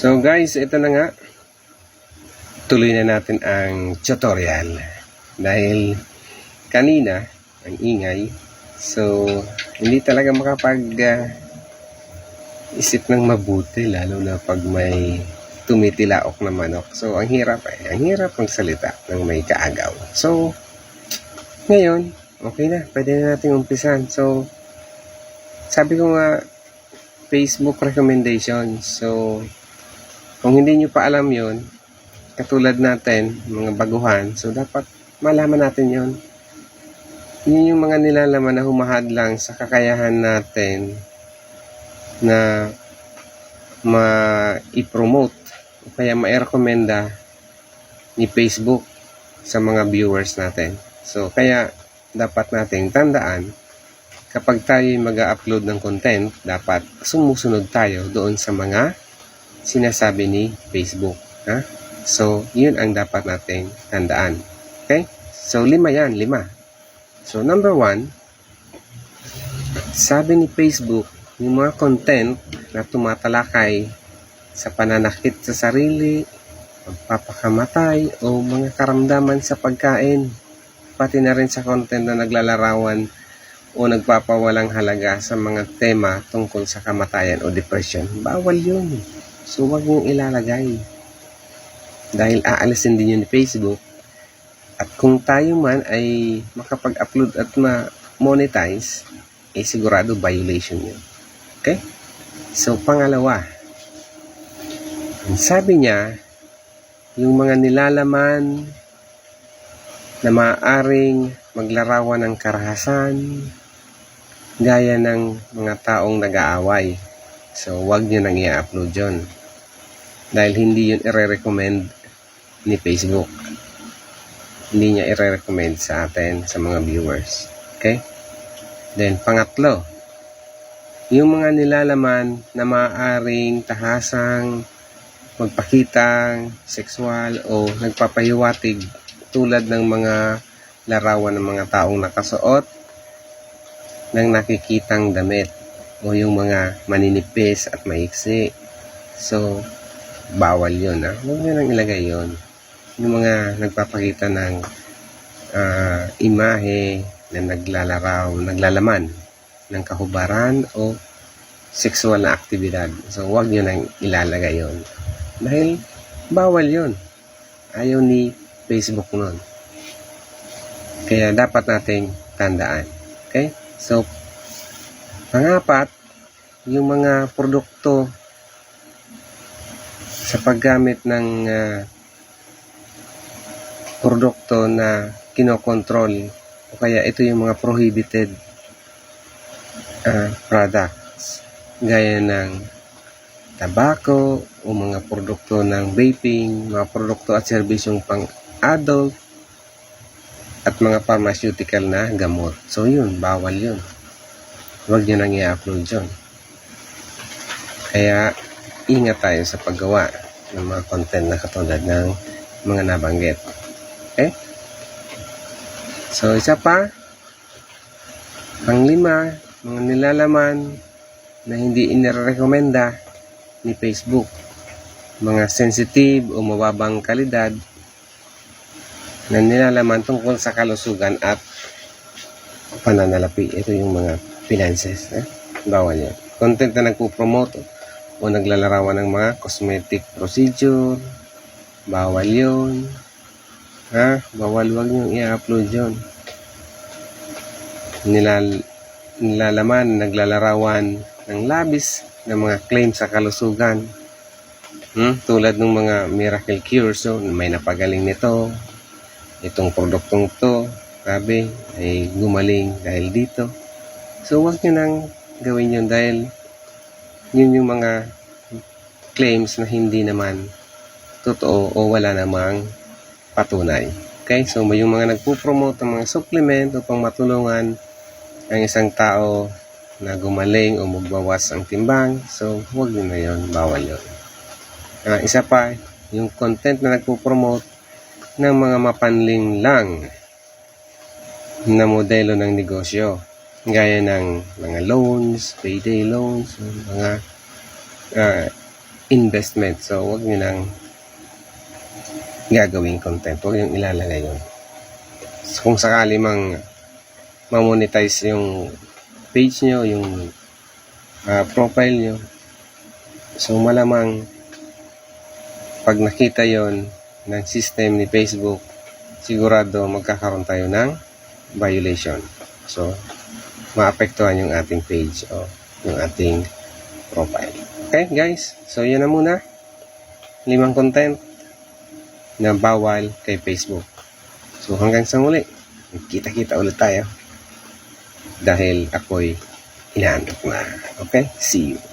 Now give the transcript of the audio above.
So guys, ito na nga. Tuloy na natin ang tutorial. Dahil kanina, ang ingay. So, hindi talaga isip ng mabuti. Lalo na pag may tumitilaok na manok. So, ang hirap magsalita ng may kaagaw. So, ngayon, okay na. Pwede na natin umpisan. So, sabi ko nga, Facebook recommendation. So, kung hindi nyo pa alam yon, katulad natin, mga baguhan, so dapat malaman natin yon. Yun yung mga nilalaman na humahadlang sa kakayahan natin na ma-i-promote o kaya ma-i-recommenda ni Facebook sa mga viewers natin. So, kaya dapat nating tandaan, kapag tayo mag-upload ng content, dapat sumusunod tayo doon sa mga sinasabi ni Facebook. Ha? So, yun ang dapat nating tandaan. Okay? So, 5 yan. So, number 1, sabi ni Facebook, yung mga content na tumatalakay sa pananakit sa sarili, pagpapakamatay, o mga karamdaman sa pagkain, pati na rin sa content na naglalarawan o nagpapawalang halaga sa mga tema tungkol sa kamatayan o depression. Bawal yun. So, wag mong ilalagay. Dahil aalisin din yun ni Facebook. At kung tayo man ay makapag-upload at ma-monetize, sigurado violation yun. Okay? So, pangalawa, sabi niya, yung mga nilalaman na maaaring maglarawan ng karahasan, gaya ng mga taong nag-aaway. So, wag nyo nang i-upload yun. Dahil hindi yun i-recommend ni Facebook. Hindi niya i-recommend sa atin, sa mga viewers. Okay? Then, pangatlo, yung mga nilalaman na maaaring tahasang, magpakitang, sexual, o nagpapahiwatig tulad ng mga larawan ng mga taong nakasuot ng nakikitang damit o yung mga maninipis at maiksi. So, bawal yun. Huwag nyo nang ilagay yun. Yung mga nagpapakita ng imahe na naglalaman ng kahubaran o sexual na aktibidad. So, huwag nyo nang ilalagay yun. Dahil, bawal yun. Ayaw ni Facebook nun. Kaya, dapat nating tandaan. Okay? So, pangapat, yung mga produkto sa paggamit ng produkto na kinokontrol o kaya ito yung mga prohibited products gaya ng tabako o mga produkto ng vaping, mga produkto at serbisyong pang-adult at mga pharmaceutical na gamot. So yun, bawal yun. Huwag nyo nang i-upload yun. Kaya ingat tayo sa paggawa ng mga content na katulad ng mga nabanggit. Okay? So, isa pa, pang-5, mga nilalaman na hindi inirekomenda ni Facebook. Mga sensitive o mababang kalidad na nilalaman tungkol sa kalusugan at pananalapi. Ito yung mga finances. Bawal yan. Content na nagpo-promote o naglalarawan ng mga cosmetic procedure, bawal yun. Bawal, wag nyo i-upload yun. Nilalaman, naglalarawan ng labis ng mga claim sa kalusugan. Tulad ng mga miracle cure. So, may napagaling nito. Itong produktong to, grabe, ay gumaling dahil dito. So, wag nyo nang gawin yun dahil yun yung mga claims na hindi naman totoo o wala namang patunay. Okay? So, may yung mga nagpo-promote ng mga supplement upang matulungan ang isang tao na gumaling o magbawas ang timbang. So, huwag yun na yun. Bawal yun. Isa pa, yung content na nagpo-promote ng mga mapanling lang na modelo ng negosyo. Gaya ng mga loans, payday loans, mga investment. So, wag nyo nang gagawing content. Wag nyo ilalagay yun. So, kung sakali mang ma-monetize yung page nyo, yung profile nyo, so malamang pag nakita yon ng system ni Facebook, sigurado magkakaroon tayo ng violation. So, maapektuhan yung ating page o yung ating profile. Okay, guys? So, yun na muna. 5 content na bawal kay Facebook. So, hanggang sa muli. Kita-kita ulit tayo. Dahil ako'y inaantok na. Okay? See you.